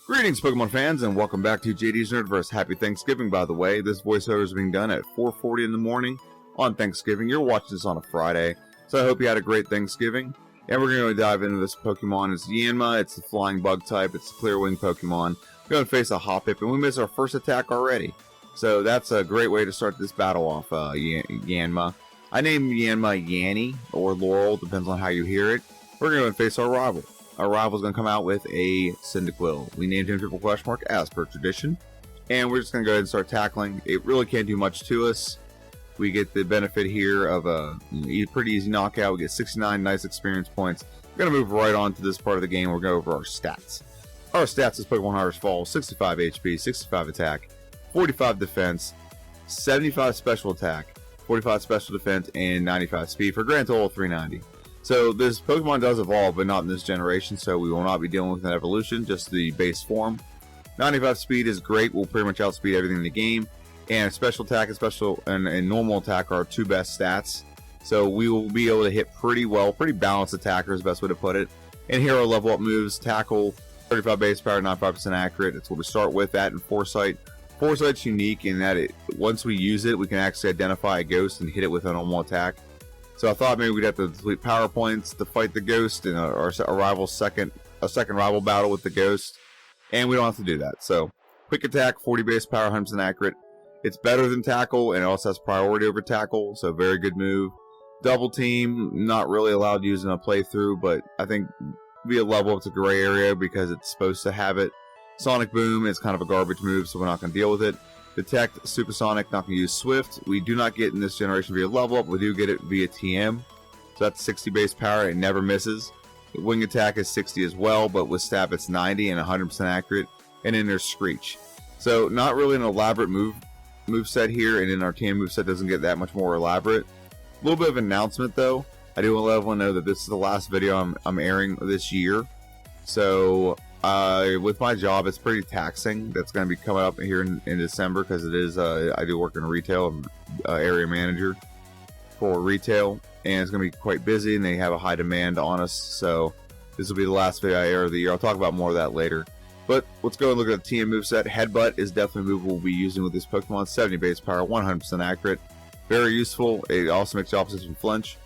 Greetings, Pokemon fans, and welcome back to JD's Nerdverse. Happy Thanksgiving, by the way. This voiceover is being done at 4:40 in the morning on Thanksgiving. You're watching this on a Friday, so I hope you had a great Thanksgiving. And we're going to dive into this Pokemon. It's Yanma. It's the flying bug type. It's a clear wing Pokemon. We're going to face a Hoppip, and we missed our first attack already. So that's a great way to start this battle off, Yanma. I named Yanma Yanny, or Laurel, depends on how you hear it. We're going to face our rival. Our rival's going to come out with a Cyndaquil. We named him Triple Question Mark as per tradition. And we're just going to go ahead and start tackling. It really can't do much to us. We get the benefit here of a pretty easy knockout. We get 69 nice experience points. We're going to move right on to this part of the game. We're going to go over our stats. Our stats as Pokemon Harvest Fall: 65 HP, 65 attack, 45 defense, 75 special attack, 45 special defense, and 95 speed for a grand total of 390. So this Pokemon does evolve, but not in this generation, so we will not be dealing with an evolution, just the base form. 95 speed is great, we'll pretty much outspeed everything in the game. And special attack and normal attack are our two best stats. So we will be able to hit pretty well, pretty balanced attacker is the best way to put it. And here are level up moves: Tackle, 35 base power, 95% accurate. That's what we start with, that and Foresight. Foresight's unique in that once we use it, we can actually identify a ghost and hit it with a normal attack. So I thought maybe we'd have to delete power points to fight the ghost in a second rival battle with the ghost, and we don't have to do that. So quick attack, 40 base power, 100% accurate. It's better than tackle, and it also has priority over tackle, so very good move. Double team, not really allowed to use in a playthrough, but I think via level up to gray area because it's supposed to have it. Sonic Boom is kind of a garbage move, so we're not going to deal with it. Detect, Supersonic, not going to use Swift. We do not get in this generation via level up. We do get it via TM. So that's 60 base power. It never misses. The Wing Attack is 60 as well, but with Stab it's 90 and 100% accurate. And then there's Screech. So not really an elaborate move set here, and then our TM moveset doesn't get that much more elaborate. A little bit of announcement though. I do want to let everyone know that this is the last video I'm airing this year. So with my job, it's pretty taxing. That's going to be coming up here in December because it is. I do work in retail. I'm area manager for retail, and it's going to be quite busy, and they have a high demand on us. So this will be the last video I air of the year. I'll talk about more of that later. But let's go and look at the TM moveset. Headbutt is definitely a move we'll be using with this Pokemon. 70 base power, 100% accurate. Very useful. It also makes the opposition flinch.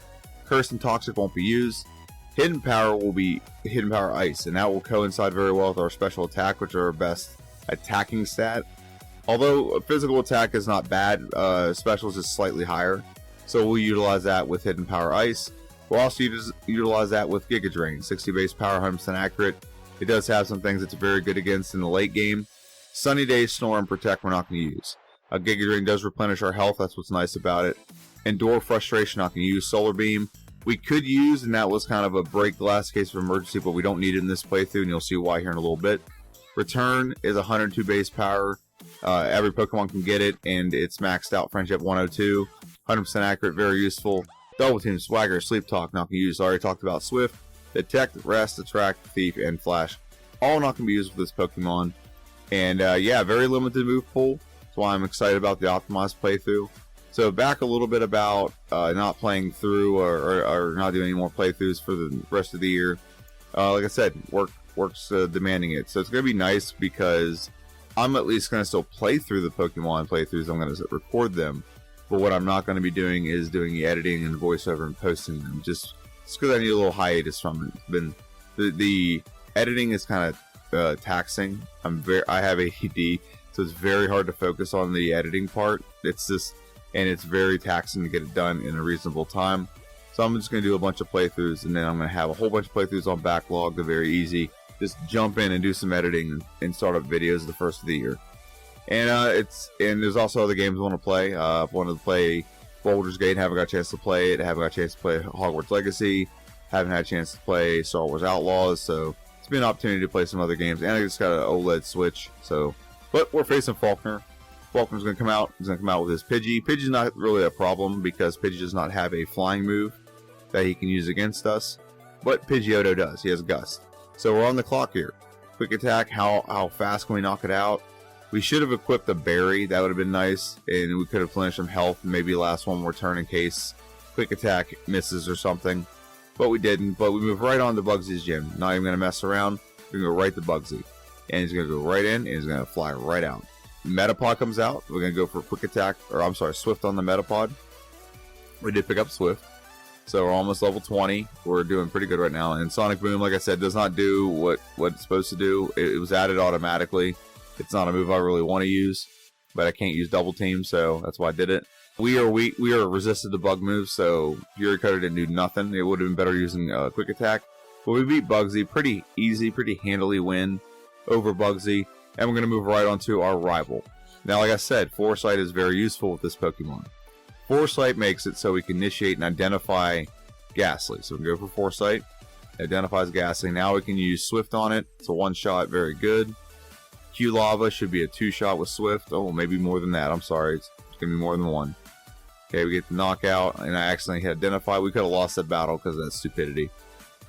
Curse and Toxic won't be used. Hidden Power will be Hidden Power Ice, and that will coincide very well with our special attack, which are our best attacking stat. Although physical attack is not bad, special is just slightly higher. So we'll utilize that with Hidden Power Ice. We'll also utilize that with Giga Drain, 60 base power, 100% accurate. It does have some things it's very good against in the late game. Sunny Day, Snore, and Protect we're not going to use. Giga Drain does replenish our health, that's what's nice about it. Endure, Frustration, not going to use. Solar Beam we could use, and that was kind of a break glass case of emergency, but we don't need it in this playthrough, and you'll see why here in a little bit. Return is 102 base power. Every Pokemon can get it, and it's maxed out. Friendship 102, 100% accurate, very useful. Double Team, Swagger, Sleep Talk, not going to use. I already talked about Swift. Detect, Rest, Attract, Thief, and Flash. All not going to be used with this Pokemon. And yeah, very limited move pool. That's why I'm excited about the optimized playthrough. So back a little bit about not playing through or not doing any more playthroughs for the rest of the year. Like I said, work's demanding it. So it's going to be nice because I'm at least going to still play through the Pokemon playthroughs. I'm going to record them. But what I'm not going to be doing is doing the editing and voiceover and posting them. Just because I need a little hiatus from it. The editing is kind of taxing. I have ADD, so it's very hard to focus on the editing part. And it's very taxing to get it done in a reasonable time. So I'm just going to do a bunch of playthroughs, and then I'm going to have a whole bunch of playthroughs on backlog. They're very easy. Just jump in and do some editing and start up videos the first of the year. And there's also other games I want to play. I wanted to play Baldur's Gate, haven't got a chance to play it. Haven't got a chance to play Hogwarts Legacy. Haven't had a chance to play Star Wars Outlaws. So it's been an opportunity to play some other games. And I just got an OLED Switch. But we're facing Faulkner. Faulkner's going to come out. He's going to come out with his Pidgey. Pidgey's not really a problem because Pidgey does not have a flying move that he can use against us. But Pidgeotto does. He has Gust. So we're on the clock here. Quick attack. How fast can we knock it out? We should have equipped a berry. That would have been nice. And we could have replenished some health and maybe last one more turn in case quick attack misses or something. But we didn't. But we move right on to Bugsy's gym. Not even going to mess around. We're going to go right to Bugsy. and he's going to go right in, and he's going to fly right out. Metapod comes out. We're going to go for quick attack, or I'm sorry, Swift on the Metapod. We did pick up Swift, so we're almost level 20. We're doing pretty good right now. And Sonic Boom, like I said, does not do what it's supposed to do. It was added automatically. It's not a move I really want to use, but I can't use double team, so that's why I did it. We are resisted to bug moves, so Fury Cutter didn't do nothing. It would have been better using quick attack. But we beat Bugsy pretty easy, pretty handily win over Bugsy, and we're going to move right on to our rival. Now, like I said, Foresight is very useful with this Pokemon. Foresight makes it so we can initiate and identify Ghastly. So we can go for Foresight, identifies Ghastly. Now we can use Swift on it. It's a one-shot, very good. Q-Lava should be a two-shot with Swift. Oh, maybe more than that. I'm sorry. It's going to be more than one. Okay, we get the knockout, and I accidentally hit Identify. We could have lost that battle because of that stupidity.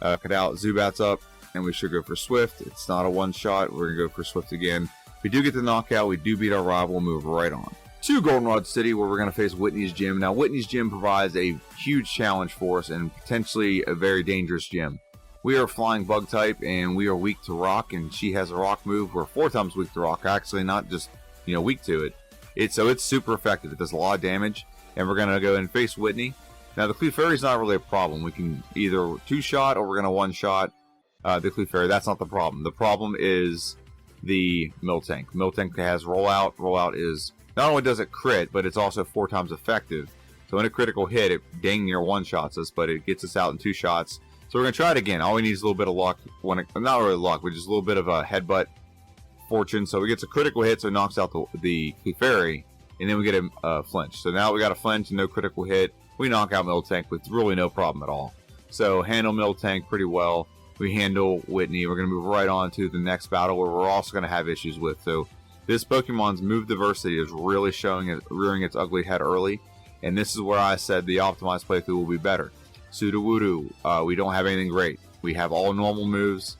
Cut out, Zubat's up, and we should go for Swift. It's not a one-shot. We're going to go for Swift again. We do get the knockout. We do beat our rival. Move right on to Goldenrod City, where we're going to face Whitney's Gym. Now, Whitney's Gym provides a huge challenge for us and potentially a very dangerous gym. We are flying bug type, and we are weak to rock, and she has a rock move. We're 4 times weak to rock, actually, not just, weak to it. So it's super effective. It does a lot of damage, and we're going to go and face Whitney. Now, the Clefairy is not really a problem. We can either two-shot or we're going to one-shot the Clefairy. That's not the problem. The problem is the Miltank. Miltank has Rollout. Rollout is, not only does it crit, but it's also 4 times effective. So in a critical hit, it dang near one-shots us, but it gets us out in 2 shots. So we're going to try it again. All we need is a little bit of luck. Not really luck, but just a little bit of a headbutt fortune. So it gets a critical hit, so it knocks out the Clefairy, and then we get a flinch. So now we got a flinch and no critical hit. We knock out Miltank with really no problem at all. So handle Miltank pretty well. We handle Whitney. We're going to move right on to the next battle, where we're also going to have issues with. So this Pokemon's move diversity is really rearing its ugly head early. And this is where I said the optimized playthrough will be better. Sudowoodo, we don't have anything great. We have all normal moves,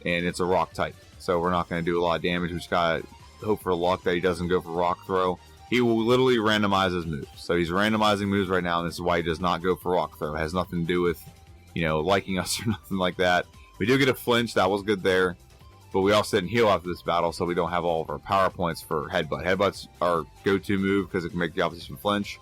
and it's a rock type. So we're not going to do a lot of damage. We just got to hope for luck that he doesn't go for rock throw. He will literally randomize his moves. So he's randomizing moves right now, and this is why he does not go for rock throw. It has nothing to do with, liking us or nothing like that. We do get a flinch. That was good there. But we also didn't heal after this battle, so we don't have all of our power points for Headbutt. Headbutt's our go-to move because it can make the opposition flinch.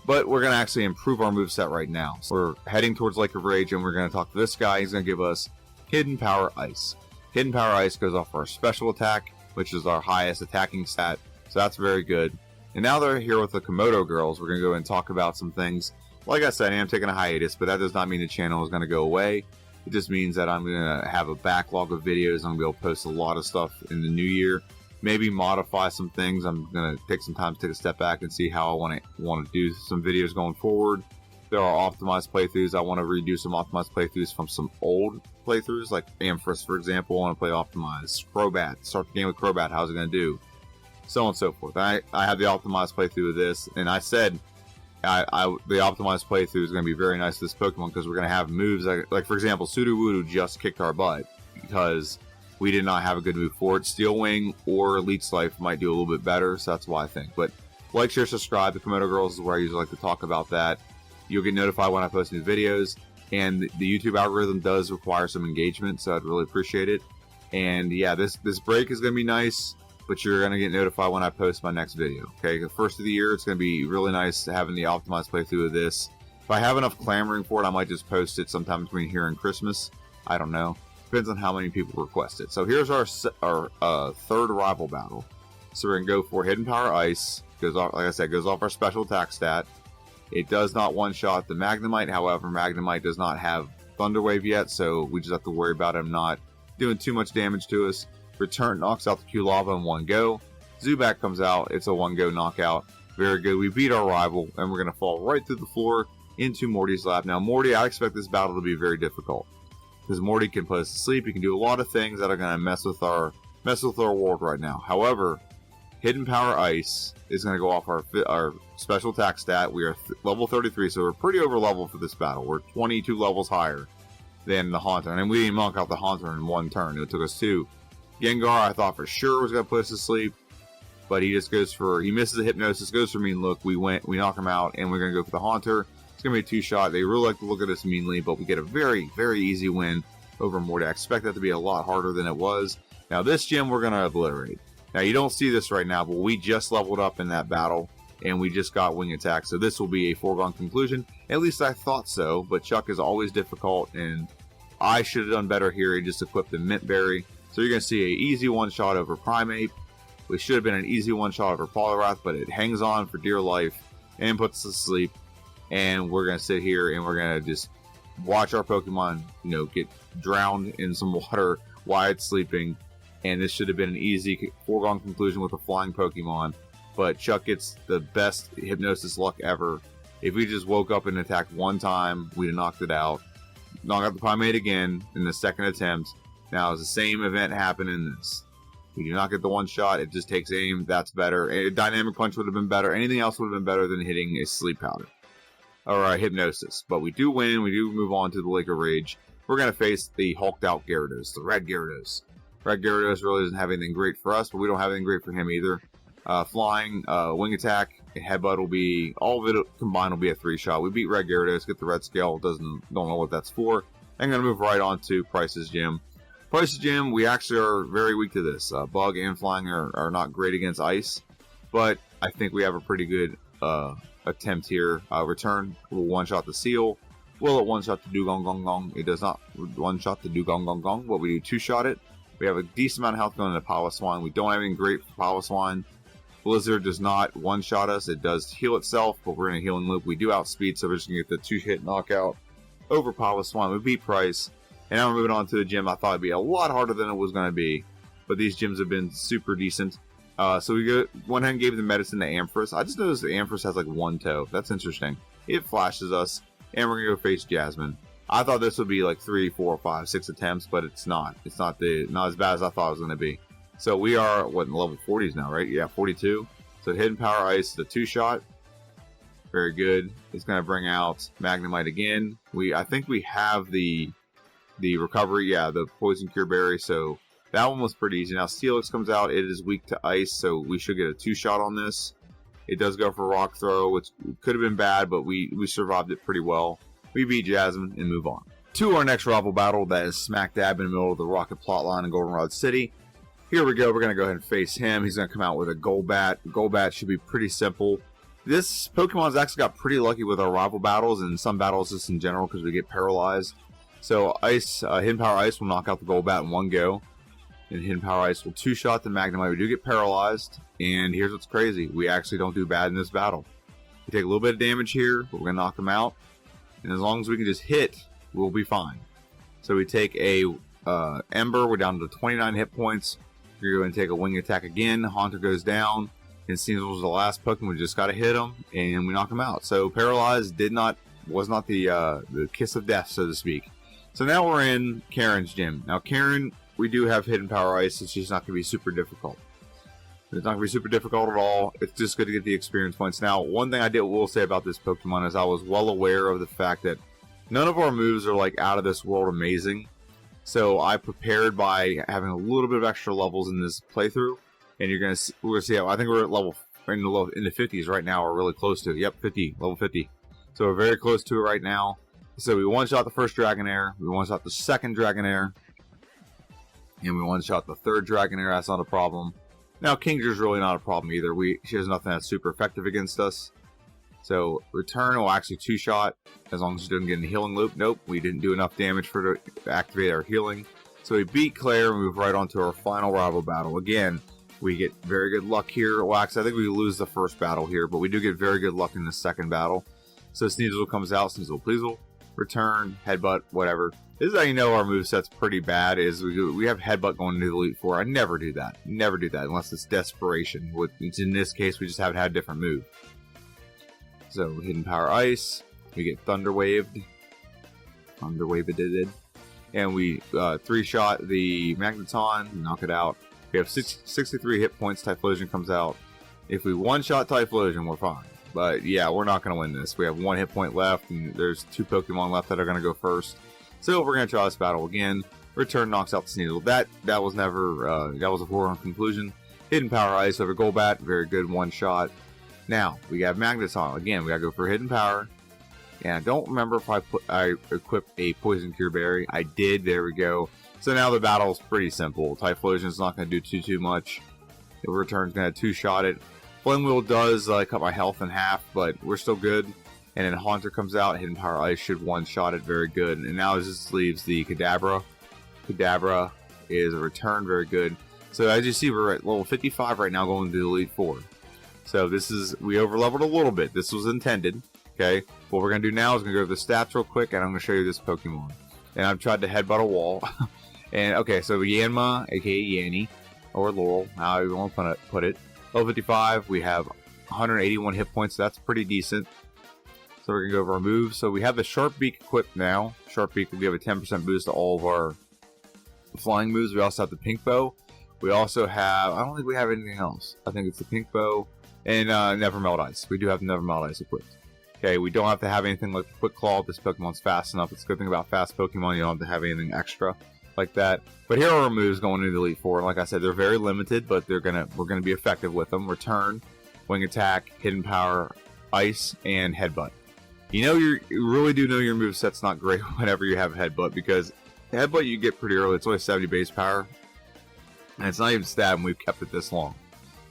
But we're going to actually improve our moveset right now. So we're heading towards Lake of Rage, and we're going to talk to this guy. He's going to give us Hidden Power Ice. Hidden Power Ice goes off our special attack, which is our highest attacking stat. So that's very good. And now they're here with the Komodo girls. We're going to go and talk about some things. Like I said, I am taking a hiatus, but that does not mean the channel is going to go away. It just means that I'm going to have a backlog of videos. I'm going to be able to post a lot of stuff in the new year. Maybe modify some things. I'm going to take some time to take a step back and see how I want to do some videos going forward. There are optimized playthroughs. I want to redo some optimized playthroughs from some old playthroughs, like Amethyst, for example. I want to play optimized. Crobat. Start the game with Crobat. How's it going to do? So on and so forth. I have the optimized playthrough of this, and I said the optimized playthrough is going to be very nice to this Pokemon because we're going to have moves like for example, Sudowoodo just kicked our butt because we did not have a good move for it. Steel Wing or Leech Life might do a little bit better, so that's why I think. But like, share, subscribe. The Komodo Girls is where I usually like to talk about that. You'll get notified when I post new videos, and the YouTube algorithm does require some engagement, so I'd really appreciate it. And yeah, this break is going to be nice, but you're going to get notified when I post my next video. Okay, the first of the year, it's going to be really nice having the optimized playthrough of this. If I have enough clamoring for it, I might just post it sometime between here and Christmas. I don't know. Depends on how many people request it. So here's our third rival battle. So we're going to go for Hidden Power Ice. Goes off, like I said, goes off our special attack stat. It does not one-shot the Magnemite. However, Magnemite does not have Thunder Wave yet, so we just have to worry about him not doing too much damage to us. Return knocks out the Q-Lava in one go. Zubat comes out. It's a one-go knockout. Very good. We beat our rival, and we're going to fall right through the floor into Morty's lap. Now, Morty, I expect this battle to be very difficult because Morty can put us to sleep. He can do a lot of things that are going to mess with our world right now. However, Hidden Power Ice is going to go off our special attack stat. We are level 33, so we're pretty over level for this battle. We're 22 levels higher than the Haunter, and we didn't knock out the Haunter in one turn. It took us 2. Gengar, I thought for sure was going to put us to sleep, but he just goes for, he misses the Hypnosis, goes for Mean Look. We knock him out, and we're going to go for the Haunter. It's going to be a 2-shot. They really like to look at us meanly, but we get a very, very easy win over Morty. I expect that to be a lot harder than it was. Now this gym we're going to obliterate. Now you don't see this right now, but we just leveled up in that battle, and we just got wing attack, so this will be a foregone conclusion. At least I thought so, but Chuck is always difficult, and I should have done better here. He just equipped the Mint Berry. So you're going to see an easy one-shot over Primeape. Which should have been an easy one-shot over Poliwrath, but it hangs on for dear life and puts us to sleep. And we're going to sit here and we're going to just watch our Pokemon, you know, get drowned in some water while it's sleeping. And this should have been an easy foregone conclusion with a flying Pokemon. But Chuck gets the best Hypnosis luck ever. If we just woke up and attacked one time, we'd have knocked it out. Knock out the Primeape again in the second attempt. Now, it's the same event happened in this. We do not get the one shot, it just takes aim, that's better. A Dynamic Punch would have been better. Anything else would have been better than hitting a Sleep Powder. Or Hypnosis. But we do win, we do move on to the Lake of Rage. We're going to face the hulked out Gyarados, the Red Gyarados. Red Gyarados really doesn't have anything great for us, but we don't have anything great for him either. Flying, Wing Attack, Headbutt will be, all of it combined will be a 3-shot. We beat Red Gyarados, get the Red Scale, don't know what that's for. I'm going to move right on to Price's Gym. Price's Gym, we actually are very weak to this. Bug and Flying are not great against Ice, but I think we have a pretty good attempt here. Return will one-shot the Seal. Will it one-shot the Dugong Gong Gong? It does not one-shot the Dugong Gong Gong, but we do two-shot it. We have a decent amount of health going into Piloswine. We don't have anything great for Piloswine. Blizzard does not one-shot us. It does heal itself, but we're in a healing loop. We do outspeed, so we're just going to get the 2-hit knockout over Piloswine. We beat Price. And now we're moving on to the gym. I thought it'd be a lot harder than it was going to be. But these gyms have been super decent. So we went ahead and gave the medicine to Ampharos. I just noticed that Ampharos has like one toe. That's interesting. It flashes us. And we're going to go face Jasmine. I thought this would be like 3, 4, 5, 6 attempts. But it's not. It's not as bad as I thought it was going to be. So we are, what, in level 40s now, right? Yeah, 42. So Hidden Power Ice, the 2-shot. Very good. It's going to bring out Magnemite again. I think we have the recovery, yeah, the Poison Cure Berry, so that one was pretty easy. Now Steelix comes out, it is weak to ice, so we should get a 2-shot on this. It does go for Rock Throw, which could have been bad, but we survived it pretty well. We beat Jasmine and move on to our next rival battle that is smack dab in the middle of the Rocket Plotline in Goldenrod City. Here we go, we're going to go ahead and face him. He's going to come out with a Golbat. Golbat should be pretty simple. This Pokemon's actually got pretty lucky with our rival battles and some battles just in general because we get paralyzed. So Hidden Power Ice will knock out the Golbat in one go. And Hidden Power Ice will 2-shot the Magnemite. We do get paralyzed. And here's what's crazy. We actually don't do bad in this battle. We take a little bit of damage here, but we're going to knock him out. And as long as we can just hit, we'll be fine. So we take a Ember. We're down to 29 hit points. We're going to take a Wing Attack again. Haunter goes down. And Sneasel was the last Pokemon. We just got to hit him. And we knock him out. So paralyzed was not the kiss of death, so to speak. So now we're in Karen's gym. Now Karen, we do have Hidden Power Ice, so she's not going to be super difficult. It's not going to be super difficult at all. It's just good to get the experience points. Now, one thing I will say about this Pokemon is I was well aware of the fact that none of our moves are like out of this world amazing. So I prepared by having a little bit of extra levels in this playthrough. And we're going to see how, I think we're at in the 50s right now. We're really close to it. Yep, 50, level 50. So we're very close to it right now. So we one-shot the first Dragonair, we one-shot the second Dragonair, and we one-shot the third Dragonair. That's not a problem. Now, Kingdra's really not a problem either. She has nothing that's super effective against us. So, Return will actually 2-shot, as long as she doesn't get in the healing loop. Nope, we didn't do enough damage to activate our healing. So we beat Claire and move right on to our final rival battle. Again, we get very good luck here. Well, actually, I think we lose the first battle here, but we do get very good luck in the second battle. So Sneasel comes out, Sneasel Pleasel. Return, Headbutt, whatever. This is how you know our moveset's pretty bad, is we have Headbutt going into the Elite Four. I never do that. Never do that unless it's desperation. Which in this case, we just haven't had a different move. So, Hidden Power Ice. We get Thunder Waved. Thunder Waved it. And we 3-shot the Magneton, knock it out. We have 63 hit points, Typhlosion comes out. If we one-shot Typhlosion, we're fine. But yeah, we're not going to win this. We have 1 hit point left, and there's 2 Pokemon left that are going to go first. So we're going to try this battle again. Return knocks out the Sneasel. That was never, that was a foregone conclusion. Hidden Power Ice over Golbat, very good one-shot. Now, we have Magneton. Again, we got to go for Hidden Power. And I don't remember if I equipped a Poison Cure Berry. I did, there we go. So now the battle's pretty simple. Typhlosion's not going to do too much. The return's going to two-shot it. Flame Wheel does cut my health in half, but we're still good. And then Haunter comes out. Hidden Power Ice should one-shot it very good. And now it just leaves the Kadabra. Kadabra is a return, very good. So as you see, we're at level 55 right now, going to the Elite Four. So this is, we over-leveled a little bit. This was intended. Okay, what we're going to do now is going to go to the stats real quick, and I'm going to show you this Pokemon. And I've tried to headbutt a wall. And okay, so Yanma, aka Yanny, or Laurel, however you want to put it. Level 55, we have 181 hit points. That's pretty decent. So we're going to go over our moves. So we have the Sharp Beak equipped now. Sharp Beak will give a 10% boost to all of our flying moves. We also have the Pink Bow. We also have, I don't think we have anything else. I think it's the Pink Bow and Never Melt Ice. We do have Never Melt Ice equipped. Okay, we don't have to have anything like the Quick Claw. This Pokemon's fast enough. It's a good thing about fast Pokemon. You don't have to have anything extra like that. But here are our moves going into the Elite Four. And like I said, they're very limited, but we're gonna be effective with them. Return, Wing Attack, Hidden Power, Ice, and Headbutt. You really do know your moveset's not great whenever you have Headbutt, because Headbutt you get pretty early. It's only 70 base power, and it's not even stab, and we've kept it this long.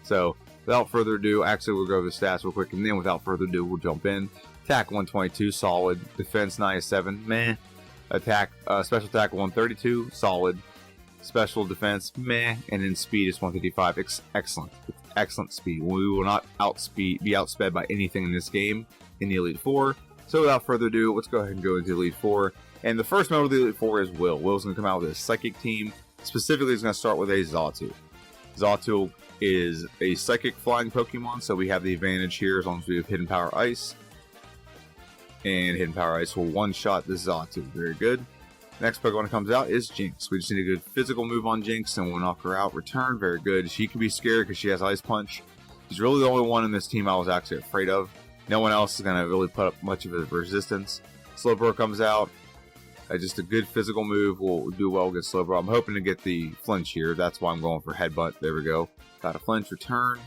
So without further ado, actually we'll go over the stats real quick, and then without further ado, we'll jump in. Attack 122, solid. Defense 97, meh. Attack, special attack 132, solid. Special defense, meh. And then speed is 155, excellent. Excellent speed. We will not be outsped by anything in this game in the Elite Four. So without further ado, let's go ahead and go into the Elite Four. And the first member of the Elite Four is Will. Will's going to come out with a Psychic team. Specifically, he's going to start with a Xatu. Xatu is a Psychic flying Pokemon, so we have the advantage here as long as we have Hidden Power Ice. And Hidden Power Ice will one-shot this Xatu. Very good. Next Pokemon that comes out is Jinx. We just need a good physical move on Jinx, and we'll knock her out. Return, very good. She can be scared because she has Ice Punch. She's really the only one in this team I was actually afraid of. No one else is going to really put up much of a resistance. Slowbro comes out. Just a good physical move will do well against Slowbro. I'm hoping to get the flinch here. That's why I'm going for Headbutt. There we go. Got a flinch, return.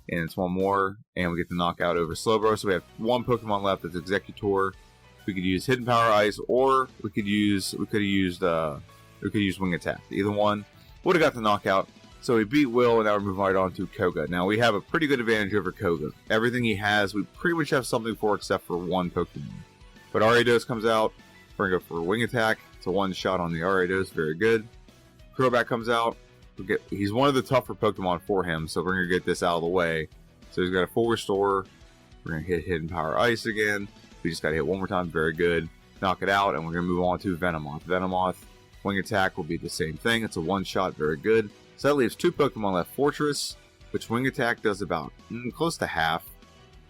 And it's one more. And we get the knockout over Slowbro. So we have one Pokemon left. That's Executor. We could use Hidden Power Ice, or we could use Wing Attack. Either one would have got the knockout. So we beat Will, and now we're moving right on to Koga. Now we have a pretty good advantage over Koga. Everything he has, we pretty much have something for except for one Pokemon. But Ariados comes out. We're going to go for a Wing Attack. It's a one-shot on the Ariados. Very good. Crobat comes out. He's one of the tougher Pokemon for him, so we're going to get this out of the way. So he's got a full restore. We're going to hit Hidden Power Ice again. We just got to hit one more time. Very good. Knock it out, and we're going to move on to Venomoth. Venomoth, Wing Attack will be the same thing. It's a one-shot. Very good. So that leaves two Pokemon left. Fortress, which Wing Attack does about close to half.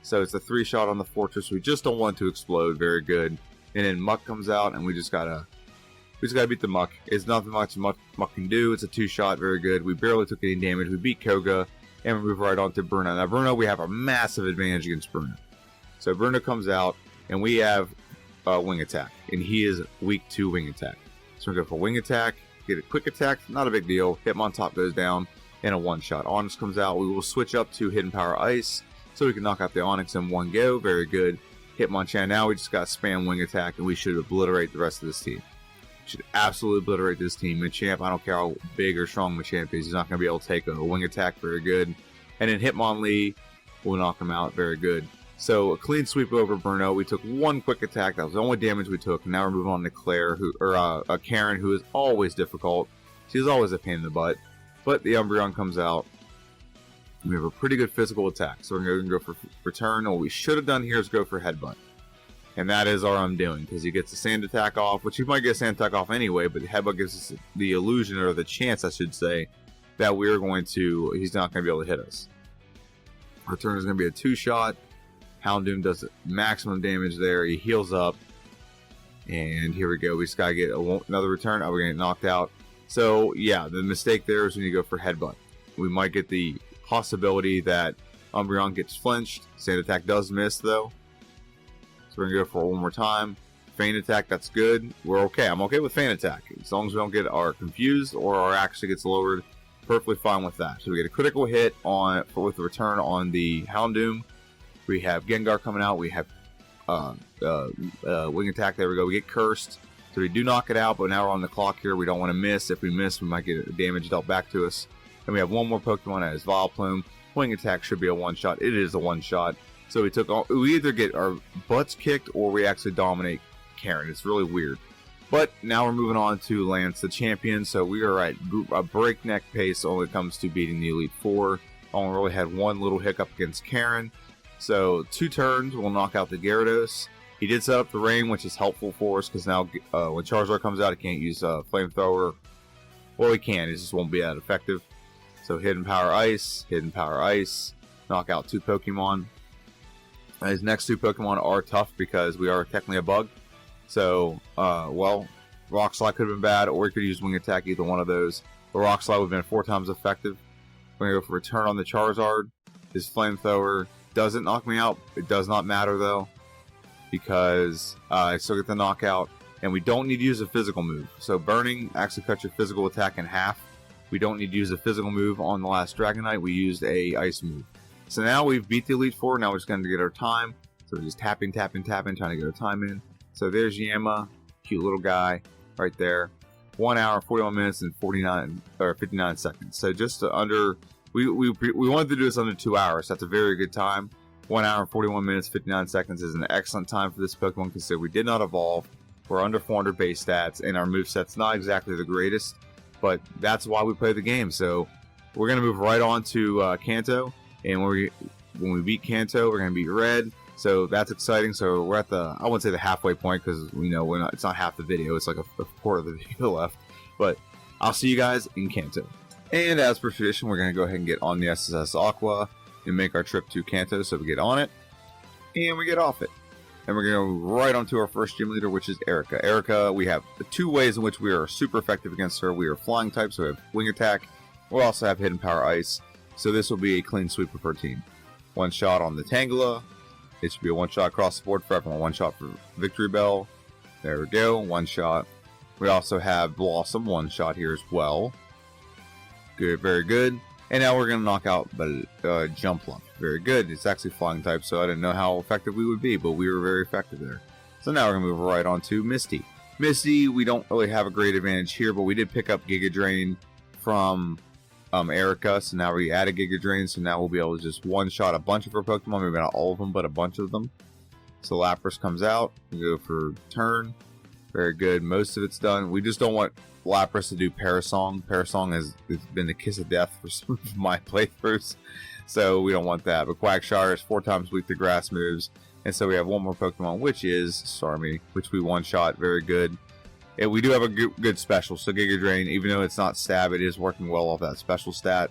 So it's a three-shot on the Fortress. We just don't want it to explode. Very good. And then Muck comes out, and we just gotta beat the Muck. It's nothing much Muck can do. It's a two-shot. Very good. We barely took any damage. We beat Koga, and we move right on to Bruno. Now Bruno, we have a massive advantage against Bruno. So Bruno comes out, and we have Wing Attack, and he is weak to Wing Attack. So we go for Wing Attack, get a Quick Attack, not a big deal. Hitmontop goes down, and a one-shot. Onyx comes out. We will switch up to Hidden Power Ice, so we can knock out the Onyx in one go. Very good. Hitmonchan. Now we just got to spam Wing Attack, and we should obliterate the rest of this team. Should absolutely obliterate this team. Machamp, I don't care how big or strong Machamp is, he's not going to be able to take a Wing Attack. Very good. And then Hitmonlee will knock him out. Very good. So a clean sweep over Bruno. We took one Quick Attack. That was the only damage we took. Now we're moving on to Claire, Karen, who is always difficult. She's always a pain in the butt. But the Umbreon comes out. We have a pretty good physical attack. So we're going to go for Return. What we should have done here is go for Headbutt. And that is our undoing, because he gets the Sand Attack off, which he might get a Sand Attack off anyway, but the Headbutt gives us the illusion, or the chance, I should say, that he's not going to be able to hit us. Return is going to be a two-shot. Houndoom does maximum damage there. He heals up. And here we go. We just got to get another return. Oh, we're going to get knocked out. So, yeah, the mistake there is when you go for Headbutt. We might get the possibility that Umbreon gets flinched. Sand Attack does miss, though. So we're going to go for it one more time. Feint Attack, that's good. We're okay. I'm okay with Feint Attack. As long as we don't get our confused or our actually gets lowered, perfectly fine with that. So we get a critical hit with the return on the Houndoom. We have Gengar coming out. We have Wing Attack. There we go. We get Cursed. So we do knock it out, but now we're on the clock here. We don't want to miss. If we miss, we might get damage dealt back to us. And we have one more Pokemon that is Vileplume. Wing attack should be a one-shot. It is a one-shot. So we either get our butts kicked or we actually dominate Karen. It's really weird. But now we're moving on to Lance the Champion. So we are at a breakneck pace when it comes to beating the Elite Four. Only really had one little hiccup against Karen. So 2 turns, we'll knock out the Gyarados. He did set up the rain, which is helpful for us because now when Charizard comes out, he can't use Flamethrower. Well, he can, it just won't be that effective. So Hidden Power Ice, knock out 2 Pokemon. His next 2 Pokemon are tough because we are technically a bug. So, well, Rock Slide could have been bad, or he could use Wing Attack, either one of those. The Rock Slide would have been 4 times effective. We're going to go for Return on the Charizard. His Flamethrower doesn't knock me out. It does not matter, though, because I still get the knockout. And we don't need to use a physical move. So Burning actually cuts your physical attack in half. We don't need to use a physical move on the last Dragonite. We used a Ice move. So now we've beat the Elite Four. Now we're just going to get our time. So we're just tapping, trying to get our time in. So there's Yanma, cute little guy right there. 1 hour, 41 minutes, and 59 seconds. So just under, we wanted to do this under 2 hours. That's a very good time. 1 hour, 41 minutes, 59 seconds is an excellent time for this Pokemon, considering we did not evolve. We're under 400 base stats, and our moveset's not exactly the greatest, but that's why we play the game. So we're going to move right on to Kanto, and when we beat Kanto, we're going to beat Red. So that's exciting. So we're at I wouldn't say the halfway point, because it's not half the video. It's like a quarter of the video left. But I'll see you guys in Kanto. And as per tradition, we're going to go ahead and get on the SS Aqua and make our trip to Kanto. So we get on it, and we get off it. And we're going to go right onto our first gym leader, which is Erica. Erica, we have 2 ways in which we are super effective against her. We are flying type, so we have Wing Attack. We'll also have Hidden Power Ice. So this will be a clean sweep of her team. 1 shot on the Tangela. It should be a 1 shot across the board for everyone. 1 shot for Victory Bell. There we go. 1 shot. We also have Blossom. 1 shot here as well. Good, very good. And now we're going to knock out Jumpluff. Very good. It's actually flying type, so I didn't know how effective we would be, but we were very effective there. So now we're going to move right on to Misty. Misty, we don't really have a great advantage here, but we did pick up Giga Drain from Erica, so now we added Giga Drain, so now we'll be able to just 1-shot a bunch of our Pokemon, maybe not all of them, but a bunch of them. So Lapras comes out, we go for turn. Very good, most of it's done. We just don't want Lapras to do Parasong. Parasong has been the kiss of death for some of my playthroughs, so we don't want that. But Quagsire is 4 times weak to grass moves, and so we have 1 more Pokemon, which is Starmie, which we 1-shot. Very good. And we do have a good special, so Giga Drain, even though it's not stab, it is working well off that special stat.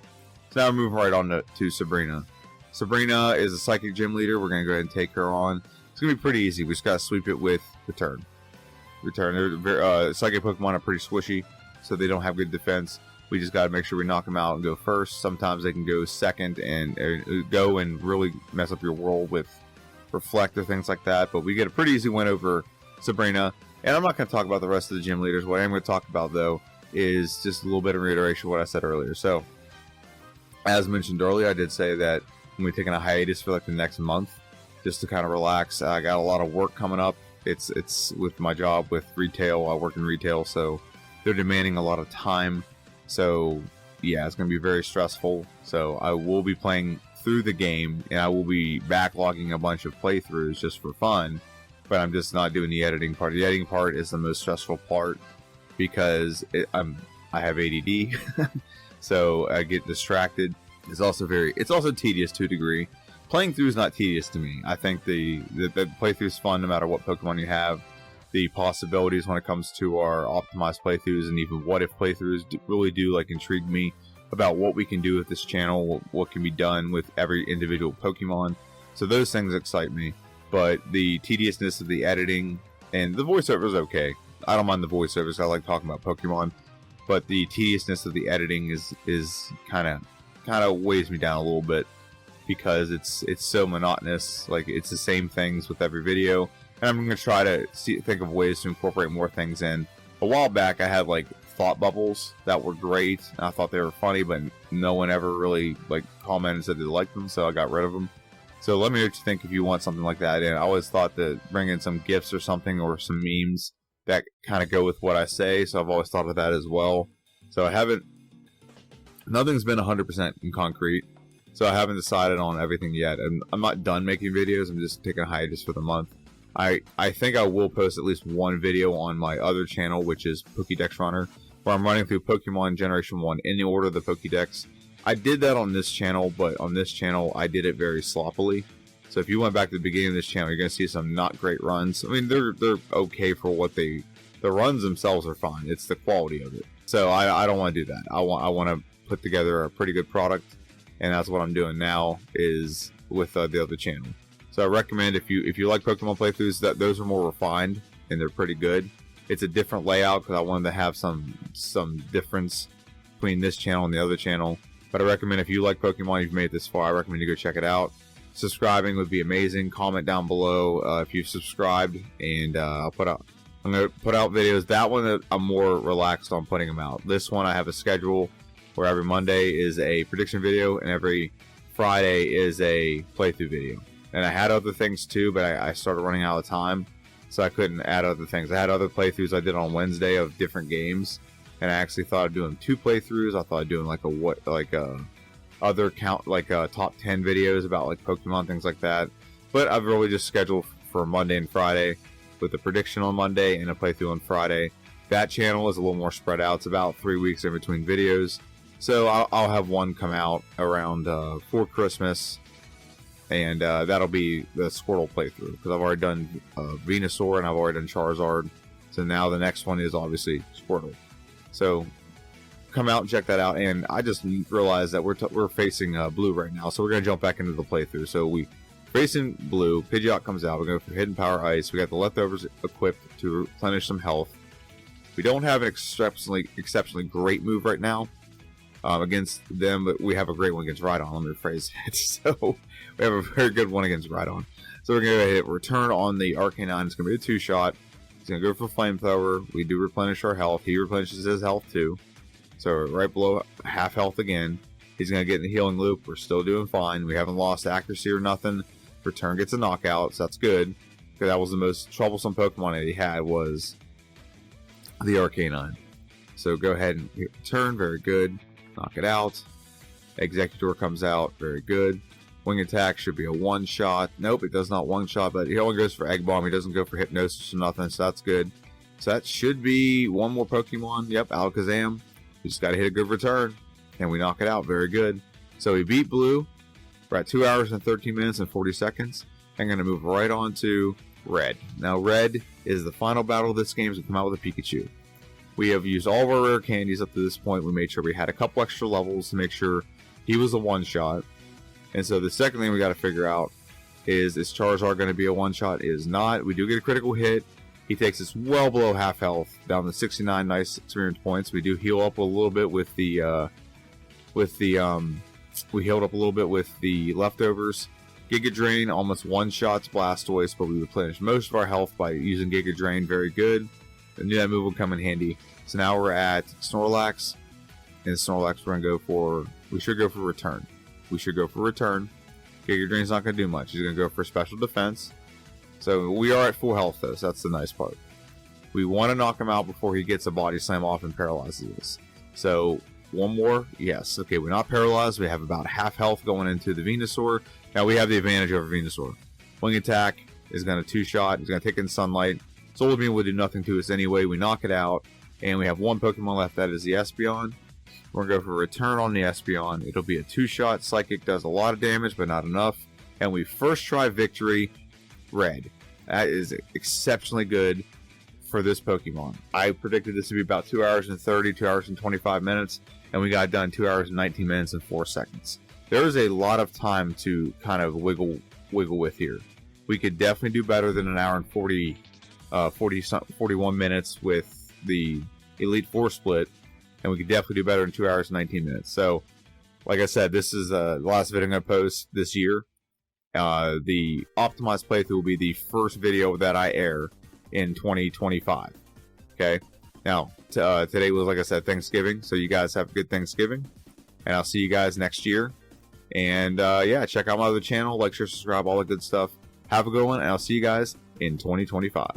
So now we're moving right on to Sabrina. Sabrina is a Psychic Gym Leader. We're going to go ahead and take her on. It's going to be pretty easy. We just got to sweep it with Return. Psychic Pokemon are pretty squishy, so they don't have good defense. We just got to make sure we knock them out and go first. Sometimes they can go second and go and really mess up your world with Reflect or things like that. But we get a pretty easy win over Sabrina. And I'm not going to talk about the rest of the gym leaders. What I'm going to talk about, though, is just a little bit of reiteration of what I said earlier. So, as mentioned earlier, I did say that I'm going to be taking a hiatus for like the next month, just to kind of relax. I got a lot of work coming up. It's with my job with retail. I work in retail, so they're demanding a lot of time. So, yeah, it's going to be very stressful. So, I will be playing through the game, and I will be backlogging a bunch of playthroughs just for fun. But I'm just not doing the editing part. The editing part is the most stressful part because I have ADD, so I get distracted. It's also tedious to a degree. Playing through is not tedious to me. I think the playthrough is fun no matter what Pokemon you have. The possibilities when it comes to our optimized playthroughs and even what if playthroughs really do like intrigue me about what we can do with this channel, what can be done with every individual Pokemon. So those things excite me. But the tediousness of the editing and the voiceover is okay. I don't mind the voiceovers. I like talking about Pokemon, but the tediousness of the editing is kind of weighs me down a little bit because it's so monotonous. Like it's the same things with every video, and I'm gonna try to think of ways to incorporate more things in. A while back, I had like thought bubbles that were great. I thought they were funny, but no one ever really like commented and said they liked them, so I got rid of them. So let me know what you think if you want something like that. And I always thought to bring in some GIFs or something or some memes that kind of go with what I say, so I've always thought of that as well. So nothing's been 100% in concrete, so I haven't decided on everything yet. And I'm not done making videos, I'm just taking a hiatus for the month. I think I will post at least one video on my other channel, which is Pokédex Runner, where I'm running through Pokemon Generation 1 in the order of the Pokédex. I did that on this channel, but on this channel I did it very sloppily. So if you went back to the beginning of this channel, you're going to see some not great runs. I mean, they're okay for what the runs themselves are fine. It's the quality of it. So I don't want to do that. I want to put together a pretty good product, and that's what I'm doing now is with the other channel. So I recommend if you like Pokemon playthroughs, that those are more refined and they're pretty good. It's a different layout because I wanted to have some difference between this channel and the other channel. But I recommend if you like Pokemon, you've made it this far, I recommend you go check it out. Subscribing would be amazing. Comment down below if you've subscribed, and I'm gonna put out videos. That one I'm more relaxed on putting them out. This one I have a schedule where every Monday is a prediction video and every Friday is a playthrough video. And I had other things too, but I started running out of time, so I couldn't add other things. I had other playthroughs I did on Wednesday of different games, and I actually thought of doing 2 playthroughs. I thought of doing like other top 10 videos about like Pokemon, things like that. But I've really just scheduled for Monday and Friday, with a prediction on Monday and a playthrough on Friday. That channel is a little more spread out. It's about 3 weeks in between videos, so I'll have one come out around for Christmas, and that'll be the Squirtle playthrough, because I've already done Venusaur and I've already done Charizard, so now the next one is obviously Squirtle. So come out and check that out. And I just realized that we're facing blue right now, so we're gonna jump back into the playthrough. So we facing blue. Pidgeot comes out. We're going for Hidden Power Ice. We got the leftovers equipped to replenish some health. We don't have an exceptionally great move right now against them, but we have a great one against Rhydon. Let me rephrase it. So we have a very good one against Rhydon. So we're going to hit return on the Arcanine. It's going to be a 2-shot. He's going to go for Flamethrower. We do replenish our health. He replenishes his health too. So right below half health again. He's going to get in the healing loop. We're still doing fine. We haven't lost accuracy or nothing. Return gets a knockout, so that's good, because that was the most troublesome Pokemon that he had, was the Arcanine. So go ahead and hit return, very good. Knock it out. Executor comes out, very good. Wing attack should be a 1-shot. Nope, it does not 1-shot, but he only goes for Egg Bomb. He doesn't go for Hypnosis or nothing, so that's good. So that should be one more Pokemon. Yep, Alakazam. We just got to hit a good return, and we knock it out, very good. So we beat Blue. We're at 2 hours and 13 minutes and 40 seconds. I'm going to move right on to Red. Now, Red is the final battle of this game. We come out with a Pikachu. We have used all of our rare candies up to this point. We made sure we had a couple extra levels to make sure he was a 1-shot. And so the second thing we got to figure out is Charizard going to be a 1-shot? It is not. We do get a critical hit. He takes us well below half health, down to 69 nice experience points. We do heal up a little bit with the we healed up a little bit with the leftovers. Giga Drain almost 1-shots Blastoise, but we replenished most of our health by using Giga Drain. Very good. I knew that move would come in handy. So now we're at Snorlax, and Snorlax we're gonna we should go for return. Giga Drain's not gonna do much. He's gonna go for special defense. So we are at full health though, so that's the nice part. We want to knock him out before he gets a body slam off and paralyzes us. So one more, yes. Okay, we're not paralyzed. We have about half health going into the Venusaur. Now we have the advantage over Venusaur. Wing attack is going to 2-shot. He's going to take in Sunlight. Solar Beam will do nothing to us anyway. We knock it out, and we have one Pokemon left. That is the Espeon. We're going to go for return on the Espeon. It'll be a 2-shot. Psychic does a lot of damage, but not enough. And we first try victory, Red. That is exceptionally good for this Pokemon. I predicted this to be about 2 hours and 30, 2 hours and 25 minutes, and we got done 2 hours and 19 minutes and 4 seconds. There is a lot of time to kind of wiggle with here. We could definitely do better than an hour and 41 minutes with the Elite Four split, and we could definitely do better in 2 hours and 19 minutes. So, like I said, this is the last video I'm going to post this year. The optimized playthrough will be the first video that I air in 2025. Okay, now today was, like I said, Thanksgiving, so you guys have a good Thanksgiving, and I'll see you guys next year. And yeah, check out my other channel, like, share, subscribe, all that good stuff. Have a good one, and I'll see you guys in 2025.